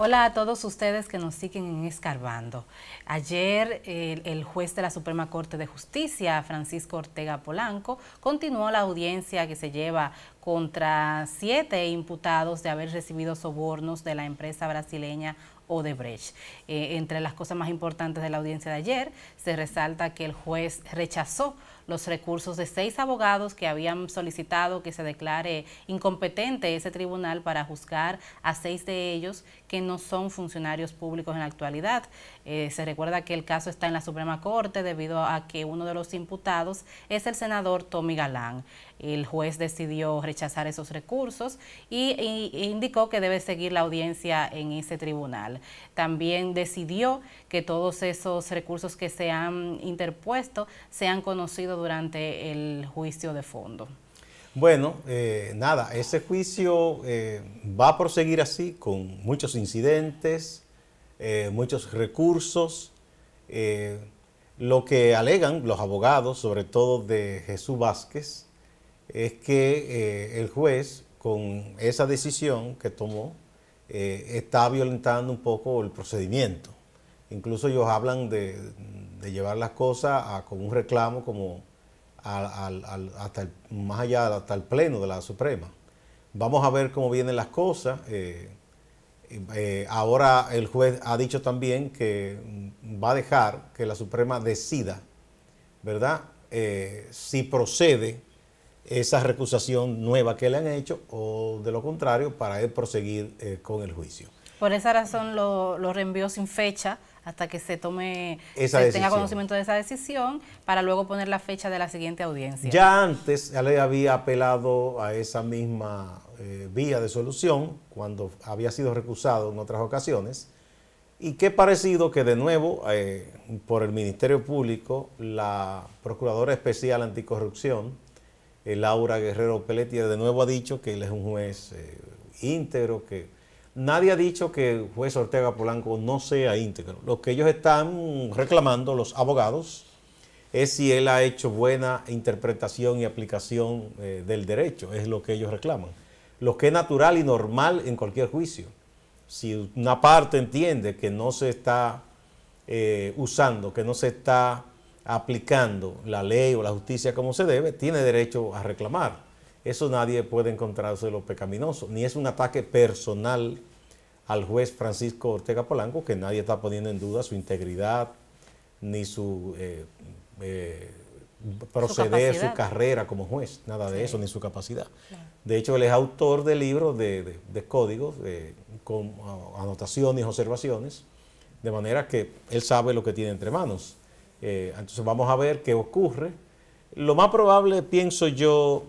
Hola a todos ustedes que nos siguen en Escarbando. Ayer el juez de la Suprema Corte de Justicia, Francisco Ortega Polanco, continuó la audiencia que se lleva contra 7 imputados de haber recibido sobornos de la empresa brasileña Odebrecht. Entre las cosas más importantes de la audiencia de ayer, se resalta que el juez rechazó los recursos de 6 abogados que habían solicitado que se declare incompetente ese tribunal para juzgar a 6 de ellos que no son funcionarios públicos en la actualidad. Se recuerda que el caso está en la Suprema Corte debido a que uno de los imputados es el senador Tommy Galán. El juez decidió rechazar esos recursos e indicó que debe seguir la audiencia en ese tribunal. También decidió que todos esos recursos que se han interpuesto sean conocidos durante el juicio de fondo. Bueno, nada, ese juicio va a proseguir así, con muchos incidentes, muchos recursos. Lo que alegan los abogados, sobre todo de Jesús Vázquez, es que el juez, con esa decisión que tomó, está violentando un poco el procedimiento. Incluso ellos hablan de llevar las cosas con un reclamo como hasta más allá, hasta el Pleno de la Suprema. Vamos a ver cómo vienen las cosas. Ahora el juez ha dicho también que va a dejar que la Suprema decida, ¿verdad?, si procede esa recusación nueva que le han hecho o de lo contrario para él proseguir con el juicio. Por esa razón lo reenvió sin fecha hasta que se tenga conocimiento de esa decisión para luego poner la fecha de la siguiente audiencia. Ya antes él había apelado a esa misma vía de solución cuando había sido recusado en otras ocasiones, y qué parecido que de nuevo por el Ministerio Público la Procuradora Especial Anticorrupción, Laura Guerrero Pelletier, de nuevo ha dicho que él es un juez íntegro, que nadie ha dicho que el juez Ortega Polanco no sea íntegro. Lo que ellos están reclamando, los abogados, es si él ha hecho buena interpretación y aplicación del derecho, es lo que ellos reclaman. Lo que es natural y normal en cualquier juicio. Si una parte entiende que no se está usando, que no se está aplicando la ley o la justicia como se debe, tiene derecho a reclamar. Eso nadie puede encontrárselo pecaminoso, ni es un ataque personal al juez Francisco Ortega Polanco, que nadie está poniendo en duda su integridad, ni su proceder, su carrera como juez, nada de eso, ni su capacidad. Claro. De hecho, él es autor de libros de códigos con anotaciones y observaciones, de manera que él sabe lo que tiene entre manos. Entonces vamos a ver qué ocurre. Lo más probable, pienso yo,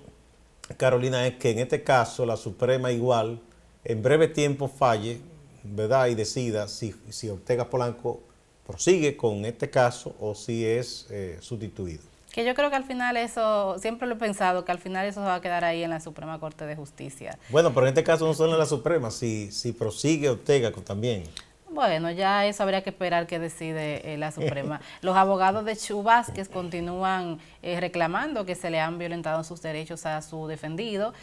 Carolina, es que en este caso la Suprema igual en breve tiempo falle, ¿verdad?, y decida si Ortega Polanco prosigue con este caso o si es sustituido. Que yo creo que al final eso, siempre lo he pensado, que al final eso va a quedar ahí en la Suprema Corte de Justicia. Bueno, pero en este caso no solo en la Suprema, si prosigue Ortega también. Bueno, ya eso habría que esperar que decide la Suprema. Los abogados de Jesús Vázquez continúan reclamando que se le han violentado sus derechos a su defendido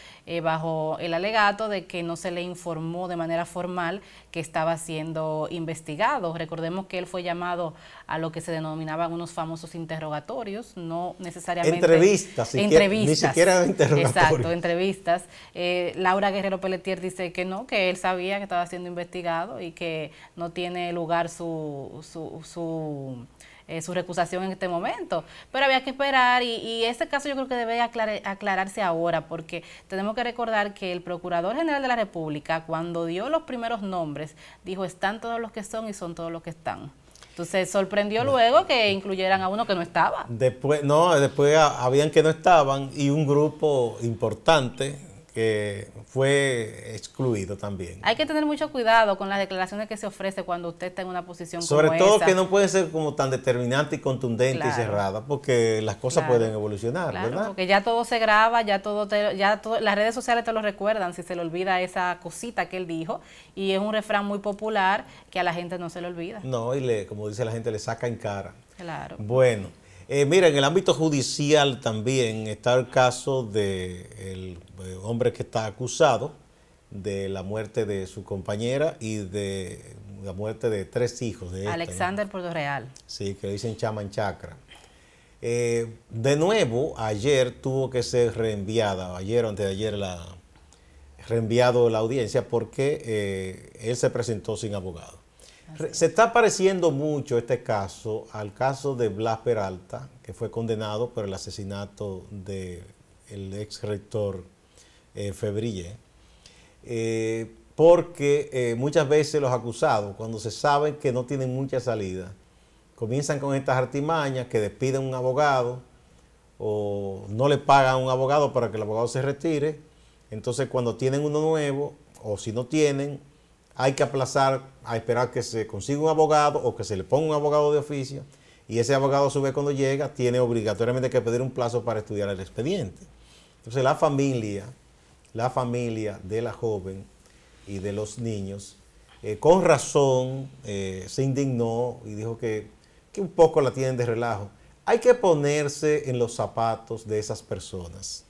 bajo el alegato de que no se le informó de manera formal que estaba siendo investigado. Recordemos que él fue llamado a lo que se denominaban unos famosos interrogatorios, no necesariamente... Entrevistas, ni siquiera interrogatorios. Exacto, entrevistas. Laura Guerrero Pelletier dice que no, que él sabía que estaba siendo investigado y que no tiene lugar su recusación en este momento, pero había que esperar y ese caso yo creo que debe aclararse ahora, porque tenemos que recordar que el Procurador General de la República, cuando dio los primeros nombres, dijo: están todos los que son y son todos los que están. Entonces sorprendió luego que incluyeran a uno que no estaba. Después habían que no estaban y un grupo importante que fue excluido también. Hay que tener mucho cuidado con las declaraciones que se ofrece cuando usted está en una posición como esa. Sobre todo que no pueden ser como tan determinante y contundente, claro, y cerrada, porque las cosas, claro, pueden evolucionar, claro, ¿verdad? Porque ya todo se graba, las redes sociales te lo recuerdan si se le olvida esa cosita que él dijo, y es un refrán muy popular que a la gente no se le olvida. No, y como dice la gente, le saca en cara. Claro. Bueno. Mira, en el ámbito judicial también está el caso del hombre que está acusado de la muerte de su compañera y de la muerte de 3 hijos de esta, Alexander ¿no? Portoreal. Sí, que le dicen Chaman Chakra. De nuevo, ayer tuvo que ser reenviada, ayer o antes de ayer, reenviado la audiencia porque él se presentó sin abogado. Se está pareciendo mucho este caso al caso de Blas Peralta, que fue condenado por el asesinato del ex rector Febrillé, porque muchas veces los acusados, cuando se saben que no tienen mucha salida, comienzan con estas artimañas que despiden un abogado o no le pagan a un abogado para que el abogado se retire. Entonces, cuando tienen uno nuevo o si no tienen, hay que aplazar a esperar que se consiga un abogado o que se le ponga un abogado de oficio, y ese abogado a su vez cuando llega tiene obligatoriamente que pedir un plazo para estudiar el expediente. Entonces la familia de la joven y de los niños, con razón se indignó y dijo que un poco la tienen de relajo. Hay que ponerse en los zapatos de esas personas.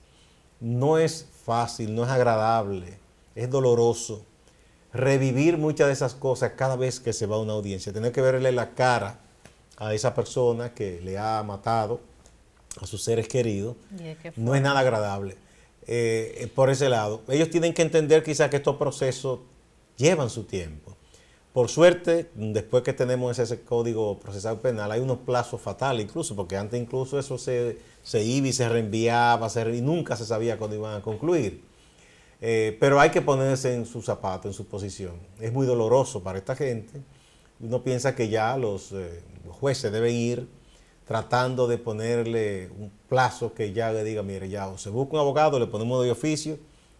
No es fácil, no es agradable, es doloroso revivir muchas de esas cosas cada vez que se va a una audiencia. Tener que verle la cara a esa persona que le ha matado a sus seres queridos no es nada agradable. Por ese lado, ellos tienen que entender quizás que estos procesos llevan su tiempo. Por suerte, después que tenemos ese código procesal penal, hay unos plazos fatales incluso, porque antes incluso eso se iba y se reenviaba y nunca se sabía cuándo iban a concluir. Pero hay que ponerse en su zapato, en su posición. Es muy doloroso para esta gente. Uno piensa que ya los jueces deben ir tratando de ponerle un plazo que ya le diga, mire, ya o se busca un abogado, le ponemos de oficio,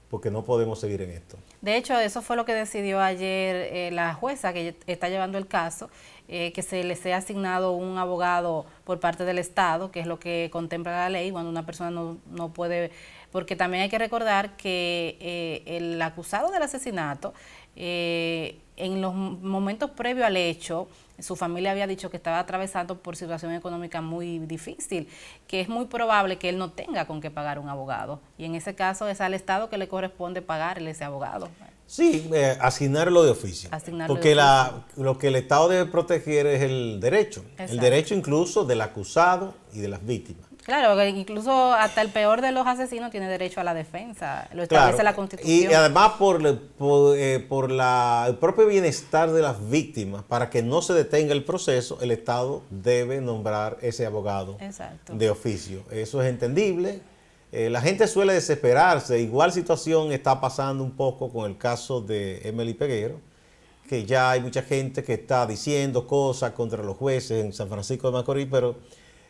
porque no podemos seguir en esto. De hecho, eso fue lo que decidió ayer la jueza que está llevando el caso, que se le sea asignado un abogado por parte del Estado, que es lo que contempla la ley cuando una persona no puede, porque también hay que recordar que el acusado del asesinato, en los momentos previos al hecho, su familia había dicho que estaba atravesando por situación económica muy difícil, que es muy probable que él no tenga con qué pagar un abogado. Y en ese caso es al Estado que le corresponde pagarle ese abogado. Sí, asignarlo de oficio. Porque lo que el Estado debe proteger es el derecho. Exacto. El derecho incluso del acusado y de las víctimas. Claro, incluso hasta el peor de los asesinos tiene derecho a la defensa, lo establece la Constitución. Y además por el propio bienestar de las víctimas, para que no se detenga el proceso, el Estado debe nombrar ese abogado de oficio. Eso es entendible. La gente suele desesperarse. Igual situación está pasando un poco con el caso de Emily Peguero, que ya hay mucha gente que está diciendo cosas contra los jueces en San Francisco de Macorís, pero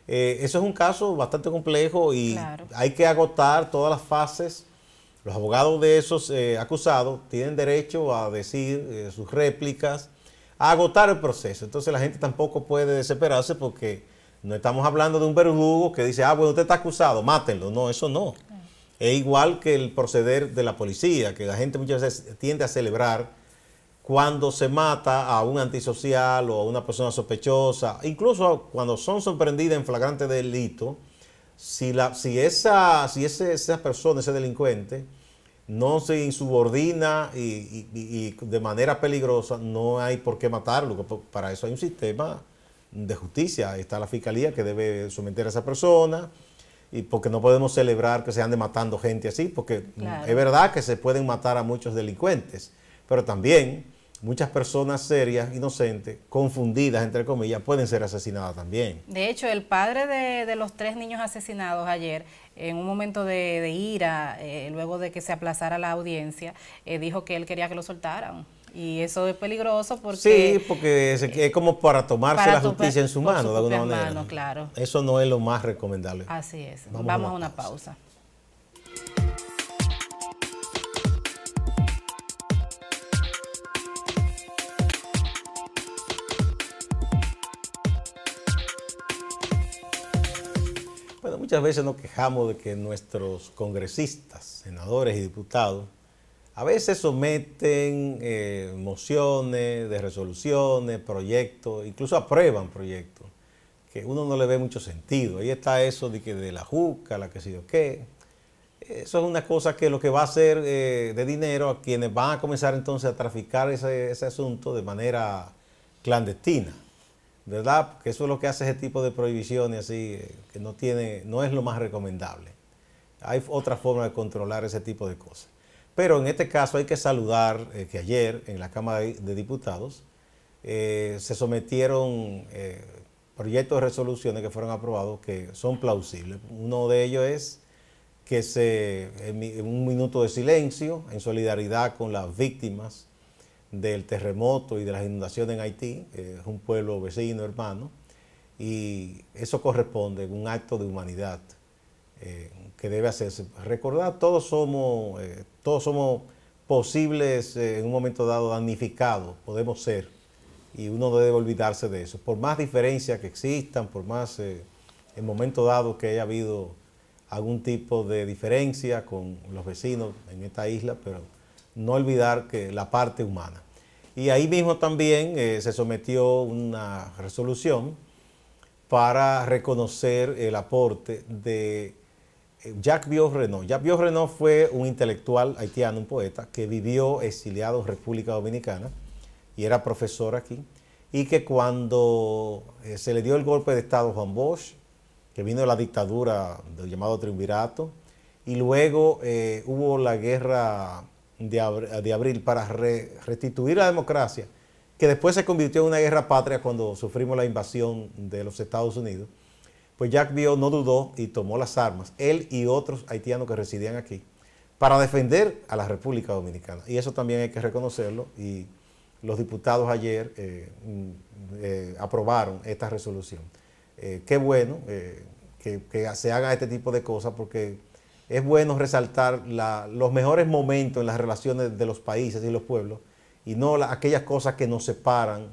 eso es un caso bastante complejo y hay que agotar todas las fases. Los abogados de esos acusados tienen derecho a decir sus réplicas, a agotar el proceso. Entonces la gente tampoco puede desesperarse porque no estamos hablando de un verdugo que dice, bueno, usted está acusado, mátenlo. No, eso no. Es igual que el proceder de la policía, que la gente muchas veces tiende a celebrar cuando se mata a un antisocial o a una persona sospechosa, incluso cuando son sorprendidas en flagrante delito, si esa persona, ese delincuente, no se insubordina y de manera peligrosa, no hay por qué matarlo. Para eso hay un sistema de justicia. Está la fiscalía que debe someter a esa persona, y porque no podemos celebrar que se ande matando gente así, porque es verdad que se pueden matar a muchos delincuentes, pero también muchas personas serias, inocentes, confundidas, entre comillas, pueden ser asesinadas también. De hecho, el padre de los 3 niños asesinados ayer, en un momento de ira, luego de que se aplazara la audiencia, dijo que él quería que lo soltaran. Y eso es peligroso porque... Sí, porque es como para tomarse la justicia en su mano, de alguna manera. Claro. Eso no es lo más recomendable. Así es. Vamos a una pausa. Bueno, muchas veces nos quejamos de que nuestros congresistas, senadores y diputados a veces someten mociones de resoluciones, proyectos, incluso aprueban proyectos, que uno no le ve mucho sentido. Ahí está eso de que de la juca, la que sé yo qué. Eso es una cosa que lo que va a hacer de dinero a quienes van a comenzar entonces a traficar ese asunto de manera clandestina, ¿verdad? Porque eso es lo que hace ese tipo de prohibiciones así, que no es lo más recomendable. Hay otra forma de controlar ese tipo de cosas. Pero en este caso hay que saludar que ayer en la Cámara de Diputados se sometieron proyectos de resoluciones que fueron aprobados que son plausibles. Uno de ellos es que en un minuto de silencio en solidaridad con las víctimas del terremoto y de las inundaciones en Haití, es un pueblo vecino, hermano, y eso corresponde a un acto de humanidad que debe hacerse. Recordar, todos somos posibles en un momento dado damnificados, podemos ser, y uno no debe olvidarse de eso. Por más diferencias que existan, por más en momento dado que haya habido algún tipo de diferencia con los vecinos en esta isla, pero no olvidar que la parte humana. Y ahí mismo también se sometió una resolución para reconocer el aporte de Jacques Biot-Renaud. Jacques Biot-Renaud fue un intelectual haitiano, un poeta, que vivió exiliado en República Dominicana y era profesor aquí, y que cuando se le dio el golpe de Estado a Juan Bosch, que vino de la dictadura del llamado triunvirato, y luego hubo la guerra de abril para restituir la democracia, que después se convirtió en una guerra patria cuando sufrimos la invasión de los Estados Unidos, pues Jacques Biot no dudó y tomó las armas, él y otros haitianos que residían aquí, para defender a la República Dominicana. Y eso también hay que reconocerlo, y los diputados ayer aprobaron esta resolución. Qué bueno que se haga este tipo de cosas, porque es bueno resaltar los mejores momentos en las relaciones de los países y los pueblos, y no aquellas cosas que nos separan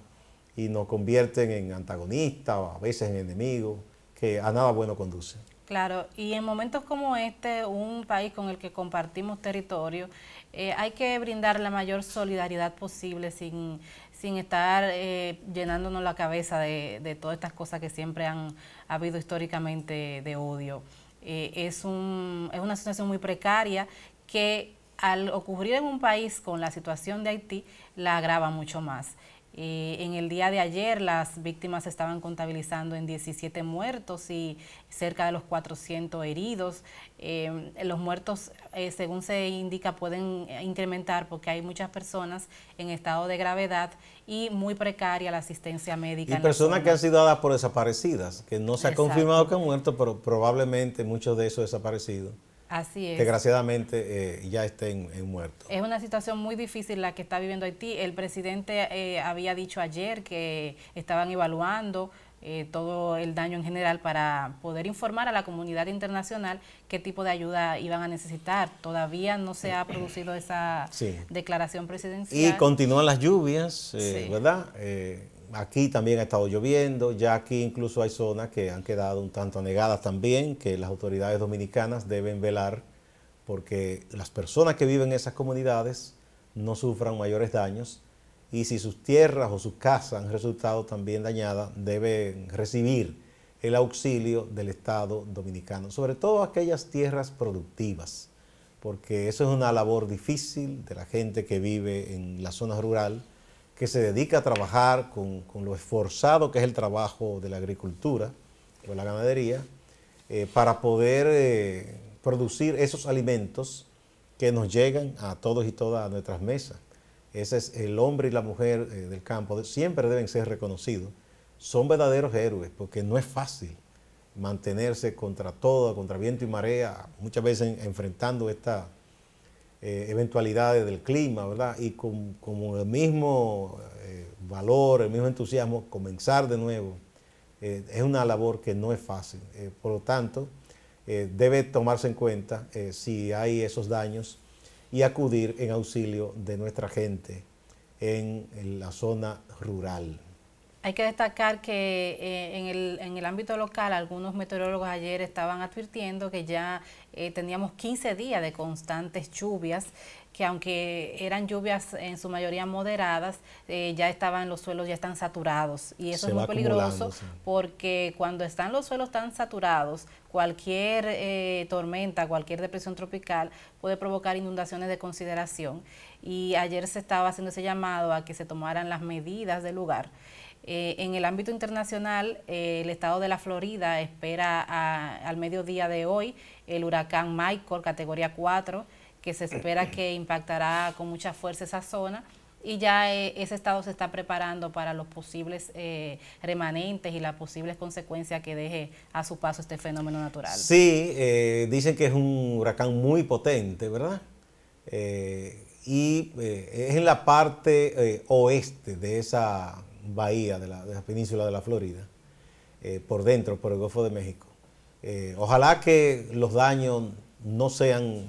y nos convierten en antagonistas o a veces en enemigos, que a nada bueno conduce. Claro, y en momentos como este, un país con el que compartimos territorio, hay que brindar la mayor solidaridad posible sin estar llenándonos la cabeza de todas estas cosas que siempre han habido históricamente de odio. Es una situación muy precaria que al ocurrir en un país con la situación de Haití la agrava mucho más. En el día de ayer las víctimas se estaban contabilizando en 17 muertos y cerca de los 400 heridos. Los muertos, según se indica, pueden incrementar porque hay muchas personas en estado de gravedad y muy precaria la asistencia médica. Y personas que han sido dadas por desaparecidas, que no se ha confirmado que han muerto, pero probablemente muchos de esos desaparecidos, así es, desgraciadamente ya estén muertos. Es una situación muy difícil la que está viviendo Haití. El presidente había dicho ayer que estaban evaluando todo el daño en general para poder informar a la comunidad internacional qué tipo de ayuda iban a necesitar. Todavía no se ha producido esa declaración presidencial. Y continúan las lluvias, ¿verdad? Aquí también ha estado lloviendo, ya aquí incluso hay zonas que han quedado un tanto anegadas también, que las autoridades dominicanas deben velar porque las personas que viven en esas comunidades no sufran mayores daños, y si sus tierras o sus casas han resultado también dañadas, deben recibir el auxilio del Estado dominicano, sobre todo aquellas tierras productivas, porque eso es una labor difícil de la gente que vive en la zona rural, que se dedica a trabajar con lo esforzado que es el trabajo de la agricultura o la ganadería, para poder producir esos alimentos que nos llegan a todos y todas a nuestras mesas. Ese es el hombre y la mujer del campo, siempre deben ser reconocidos. Son verdaderos héroes, porque no es fácil mantenerse contra todo, contra viento y marea, muchas veces enfrentando estas eventualidades del clima, ¿verdad? Y con el mismo valor, el mismo entusiasmo, comenzar de nuevo, es una labor que no es fácil. Por lo tanto, debe tomarse en cuenta si hay esos daños y acudir en auxilio de nuestra gente en la zona rural. Hay que destacar que en el ámbito local algunos meteorólogos ayer estaban advirtiendo que ya teníamos 15 días de constantes lluvias, que aunque eran lluvias en su mayoría moderadas, ya estaban los suelos, ya están saturados. Y eso es muy peligroso porque cuando están los suelos tan saturados, cualquier tormenta, cualquier depresión tropical puede provocar inundaciones de consideración. Y ayer se estaba haciendo ese llamado a que se tomaran las medidas del lugar. En el ámbito internacional, el estado de la Florida espera al mediodía de hoy el huracán Michael, categoría 4, que se espera que impactará con mucha fuerza esa zona, y ya ese estado se está preparando para los posibles remanentes y las posibles consecuencias que deje a su paso este fenómeno natural. Sí, dicen que es un huracán muy potente, ¿verdad? Y es en la parte oeste de esa bahía de la península de la Florida, por dentro, por el Golfo de México. Ojalá que los daños no sean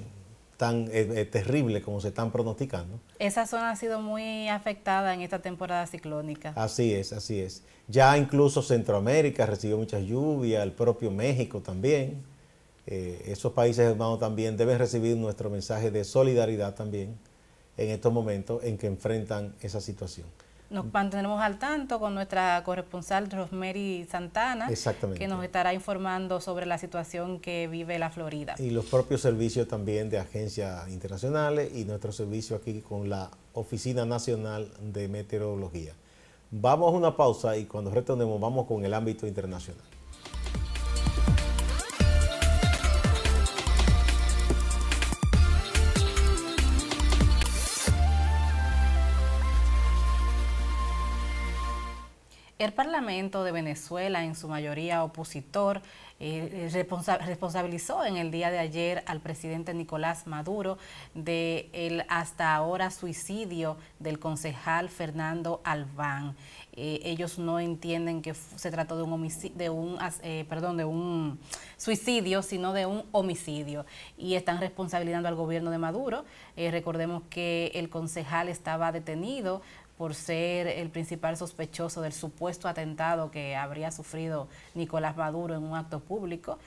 tan terribles como se están pronosticando. Esa zona ha sido muy afectada en esta temporada ciclónica. Así es, así es. Ya incluso Centroamérica recibió muchas lluvias, el propio México también. Esos países hermanos también deben recibir nuestro mensaje de solidaridad también en estos momentos en que enfrentan esa situación. Nos mantendremos al tanto con nuestra corresponsal Rosemary Santana, que nos estará informando sobre la situación que vive la Florida. Y los propios servicios también de agencias internacionales y nuestro servicio aquí con la Oficina Nacional de Meteorología. Vamos a una pausa y cuando retornemos vamos con el ámbito internacional. El Parlamento de Venezuela, en su mayoría opositor, responsabilizó en el día de ayer al presidente Nicolás Maduro del hasta ahora suicidio del concejal Fernando Albán. Ellos no entienden que se trató de un suicidio, sino de un homicidio, y están responsabilizando al gobierno de Maduro. Recordemos que el concejal estaba detenido por ser el principal sospechoso del supuesto atentado que habría sufrido Nicolás Maduro en un acto público,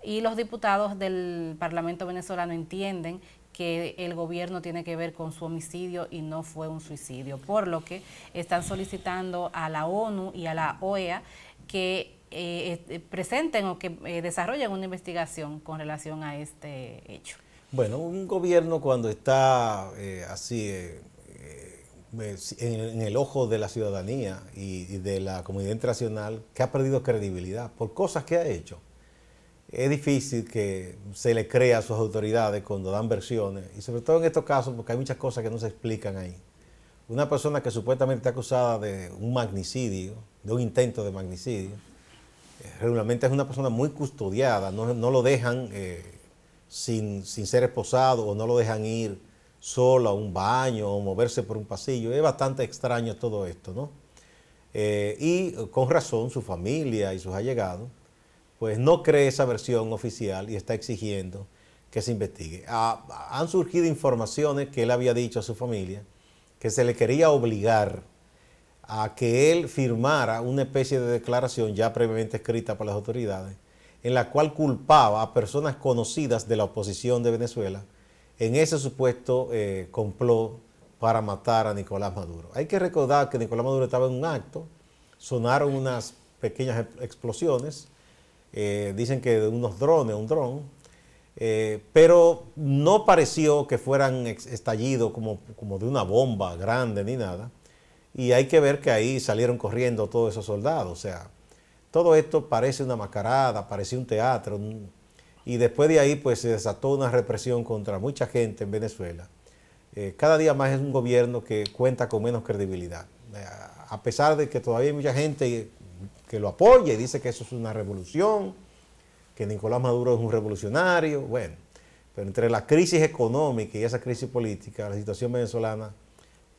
y los diputados del Parlamento venezolano entienden que el gobierno tiene que ver con su homicidio y no fue un suicidio, por lo que están solicitando a la ONU y a la OEA que presenten o que desarrollen una investigación con relación a este hecho. Bueno, un gobierno cuando está así en el ojo de la ciudadanía y de la comunidad internacional, que ha perdido credibilidad por cosas que ha hecho, es difícil que se le crea a sus autoridades cuando dan versiones, y sobre todo en estos casos porque hay muchas cosas que no se explican ahí. Una persona que supuestamente está acusada de un magnicidio, de un intento de magnicidio, regularmente es una persona muy custodiada, no lo dejan sin ser esposado, o no lo dejan ir solo a un baño o moverse por un pasillo. Es bastante extraño todo esto, ¿no? Y con razón su familia y sus allegados pues no cree esa versión oficial y está exigiendo que se investigue. Han surgido informaciones que él había dicho a su familia que se le quería obligar a que él firmara una especie de declaración ya previamente escrita por las autoridades, en la cual culpaba a personas conocidas de la oposición de Venezuela en ese supuesto complot para matar a Nicolás Maduro. Hay que recordar que Nicolás Maduro estaba en un acto, sonaron unas pequeñas explosiones, dicen que de unos drones, un dron, pero no pareció que fueran estallidos como de una bomba grande ni nada, y hay que ver que ahí salieron corriendo todos esos soldados. O sea, todo esto parece una mascarada, parecía un teatro, y después de ahí pues se desató una represión contra mucha gente en Venezuela. Cada día más es un gobierno que cuenta con menos credibilidad, a pesar de que todavía hay mucha gente que lo apoya y dice que eso es una revolución, que Nicolás Maduro es un revolucionario. Bueno, pero entre la crisis económica y esa crisis política, la situación venezolana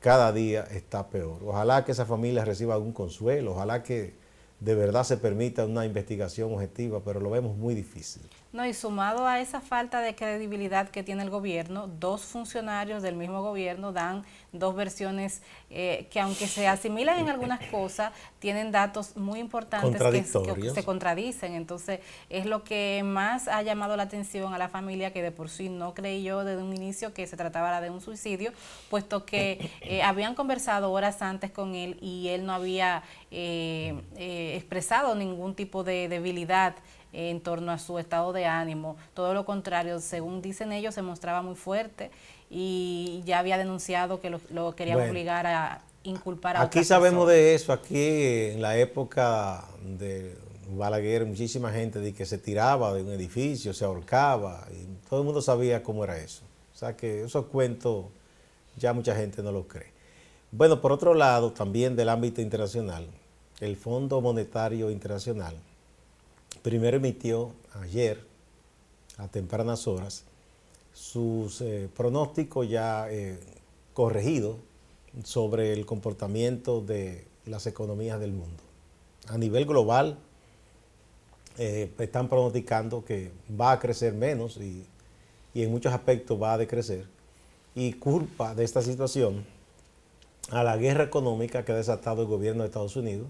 cada día está peor. Ojalá que esa familia reciba algún consuelo, ojalá que de verdad se permita una investigación objetiva, pero lo vemos muy difícil. No, y sumado a esa falta de credibilidad que tiene el gobierno, dos funcionarios del mismo gobierno dan dos versiones que aunque se asimilan en algunas cosas, tienen datos muy importantes que se contradicen. Entonces, es lo que más ha llamado la atención a la familia, que de por sí no creyó desde un inicio que se trataba de un suicidio, puesto que habían conversado horas antes con él y él no había expresado ningún tipo de debilidad en torno a su estado de ánimo. Todo lo contrario, según dicen ellos, se mostraba muy fuerte y ya había denunciado que lo querían obligar a inculpar a aquí sabemos personas. De eso, aquí en la época de Balaguer, muchísima gente de que se tiraba de un edificio, se ahorcaba, y todo el mundo sabía cómo era eso. O sea que esos cuentos ya mucha gente no los cree. Bueno, por otro lado, también del ámbito internacional, el Fondo Monetario Internacional primero emitió ayer, a tempranas horas, sus pronósticos ya corregidos sobre el comportamiento de las economías del mundo. A nivel global, están pronosticando que va a crecer menos y en muchos aspectos va a decrecer. Y culpa de esta situación a la guerra económica que ha desatado el gobierno de Estados Unidos,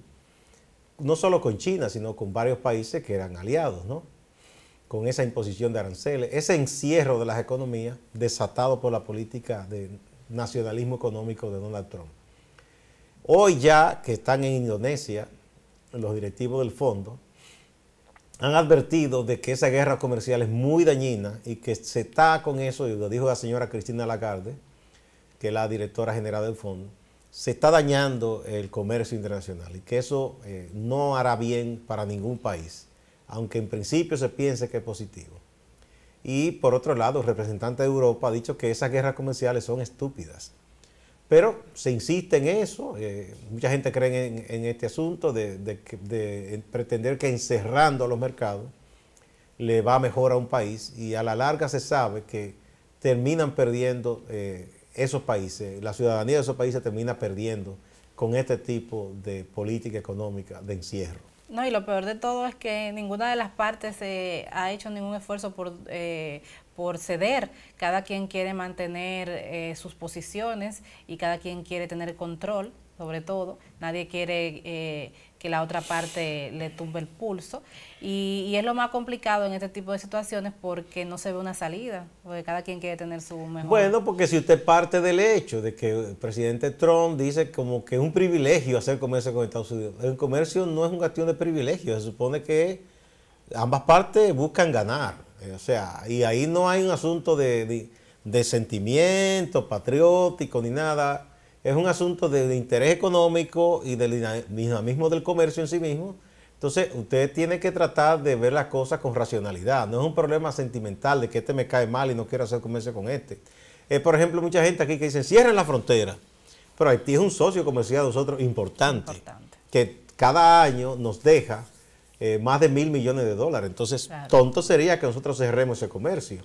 no solo con China, sino con varios países que eran aliados, ¿no? Con esa imposición de aranceles, ese encierro de las economías desatado por la política de nacionalismo económico de Donald Trump. Hoy ya que están en Indonesia, los directivos del fondo han advertido de que esa guerra comercial es muy dañina y que se está con eso, y lo dijo la señora Christine Lagarde, que es la directora general del fondo, se está dañando el comercio internacional y que eso no hará bien para ningún país, aunque en principio se piense que es positivo. Y por otro lado, el representante de Europa ha dicho que esas guerras comerciales son estúpidas. Pero se insiste en eso, mucha gente cree en este asunto de pretender que encerrando a los mercados le va mejor a un país, y a la larga se sabe que terminan perdiendo esos países, la ciudadanía de esos países termina perdiendo con este tipo de política económica de encierro. No, y lo peor de todo es que ninguna de las partes ha hecho ningún esfuerzo por ceder. Cada quien quiere mantener sus posiciones y cada quien quiere tener control, sobre todo. Nadie quiere que la otra parte le tumbe el pulso. Y es lo más complicado en este tipo de situaciones porque no se ve una salida, porque cada quien quiere tener su mejor. Bueno, porque si usted parte del hecho de que el presidente Trump dice como que es un privilegio hacer comercio con Estados Unidos, el comercio no es una cuestión de privilegio, se supone que ambas partes buscan ganar, o sea, y ahí no hay un asunto de sentimiento patriótico ni nada, es un asunto de interés económico y del dinamismo del comercio en sí mismo. Entonces, usted tiene que tratar de ver las cosas con racionalidad. No es un problema sentimental de que este me cae mal y no quiero hacer comercio con este. Por ejemplo, mucha gente aquí que dice, cierren la frontera. Pero Haití es un socio comercial de nosotros importante, que cada año nos deja más de $1.000 millones. Entonces, claro, tonto sería que nosotros cerremos ese comercio.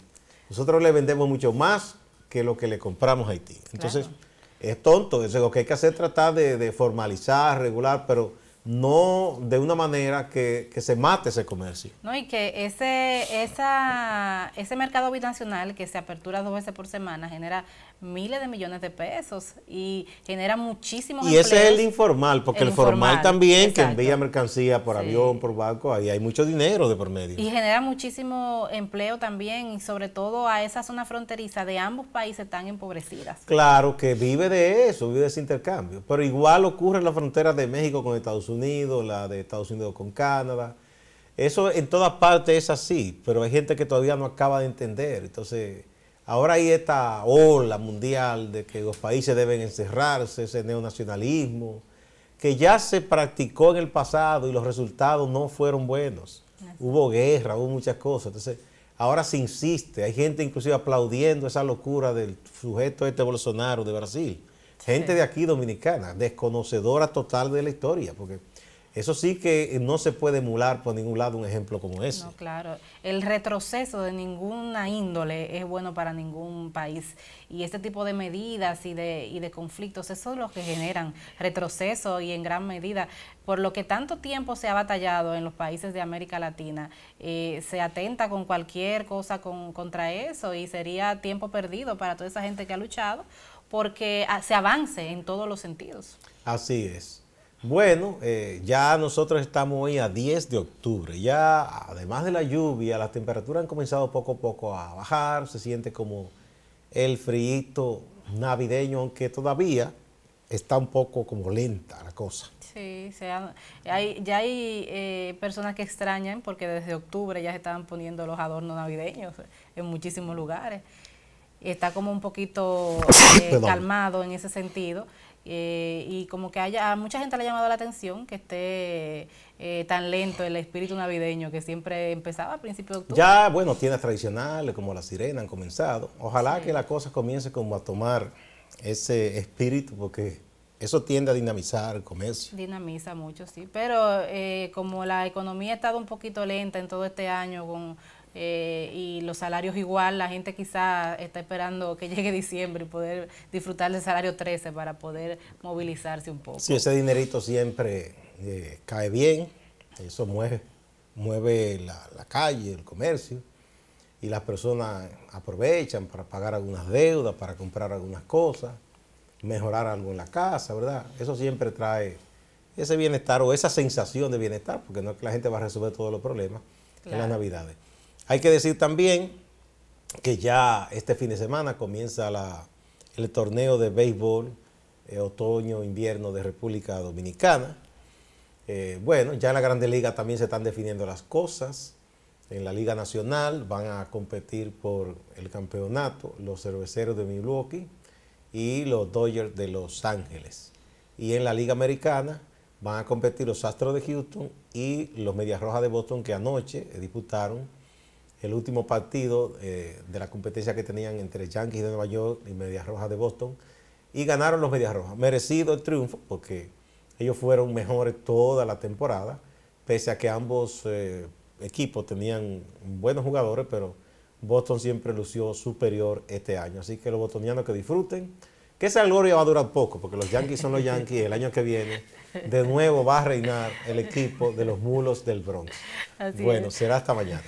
Nosotros le vendemos mucho más que lo que le compramos a Haití. Entonces, claro, es tonto. Eso es lo que hay que hacer, tratar de formalizar, regular, pero no de una manera que se mate ese comercio. No, y que ese mercado binacional que se apertura 2 veces por semana genera miles de millones de pesos y genera muchísimos empleos. Y ese es el informal, porque el formal también, exacto, que envía mercancía por avión, por barco, ahí hay mucho dinero de por medio. Y genera muchísimo empleo también, y sobre todo a esa zona fronteriza de ambos países tan empobrecidas. Claro, que vive de eso, vive de ese intercambio. Pero igual ocurre en la frontera de México con Estados Unidos, la de Estados Unidos con Canadá. Eso en todas partes es así, pero hay gente que todavía no acaba de entender. Entonces, ahora hay esta ola mundial de que los países deben encerrarse, ese neonacionalismo, que ya se practicó en el pasado y los resultados no fueron buenos. Hubo guerra, hubo muchas cosas. Entonces, ahora se insiste. Hay gente inclusive aplaudiendo esa locura del sujeto Bolsonaro de Brasil. Gente de aquí dominicana, desconocedora total de la historia, porque Eso sí que no se puede emular por ningún lado un ejemplo como ese. No, claro. El retroceso de ninguna índole es bueno para ningún país. Y este tipo de medidas y de conflictos, eso es lo que generan retroceso y en gran medida, por lo que tanto tiempo se ha batallado en los países de América Latina, se atenta con cualquier cosa contra eso y sería tiempo perdido para toda esa gente que ha luchado porque se avance en todos los sentidos. Así es. Bueno, ya nosotros estamos hoy a 10 de octubre. Ya, además de la lluvia, las temperaturas han comenzado poco a poco a bajar. Se siente como el frío navideño, aunque todavía está un poco como lenta la cosa. Sí, ya hay personas que extrañan porque desde octubre ya se estaban poniendo los adornos navideños en muchísimos lugares. Está como un poquito calmado en ese sentido. Y como que a mucha gente le ha llamado la atención que esté tan lento el espíritu navideño que siempre empezaba a principios de octubre. Ya, bueno, tiendas tradicionales como la Sirena han comenzado. Ojalá que la cosa comience como a tomar ese espíritu, porque eso tiende a dinamizar el comercio. Dinamiza mucho, sí. Pero como la economía ha estado un poquito lenta en todo este año y los salarios igual, la gente quizá está esperando que llegue diciembre y poder disfrutar del salario 13 para poder movilizarse un poco. Sí, ese dinerito siempre cae bien, eso mueve la calle, el comercio, y las personas aprovechan para pagar algunas deudas, para comprar algunas cosas, mejorar algo en la casa, ¿verdad? Eso siempre trae ese bienestar o esa sensación de bienestar, porque no es que la gente va a resolver todos los problemas en las Navidades. Hay que decir también que ya este fin de semana comienza el torneo de béisbol otoño-invierno de República Dominicana. Bueno, ya en la Grande Liga también se están definiendo las cosas. En la Liga Nacional van a competir por el campeonato los Cerveceros de Milwaukee y los Dodgers de Los Ángeles. Y en la Liga Americana van a competir los Astros de Houston y los Medias Rojas de Boston, que anoche disputaron el último partido de la competencia que tenían entre Yankees de Nueva York y Medias Rojas de Boston, y ganaron los Medias Rojas. Merecido el triunfo porque ellos fueron mejores toda la temporada, pese a que ambos equipos tenían buenos jugadores, pero Boston siempre lució superior este año. Así que los bostonianos que disfruten, que esa gloria va a durar poco, porque los Yankees son los Yankees, el año que viene de nuevo va a reinar el equipo de los Mulos del Bronx. Bueno, será hasta mañana.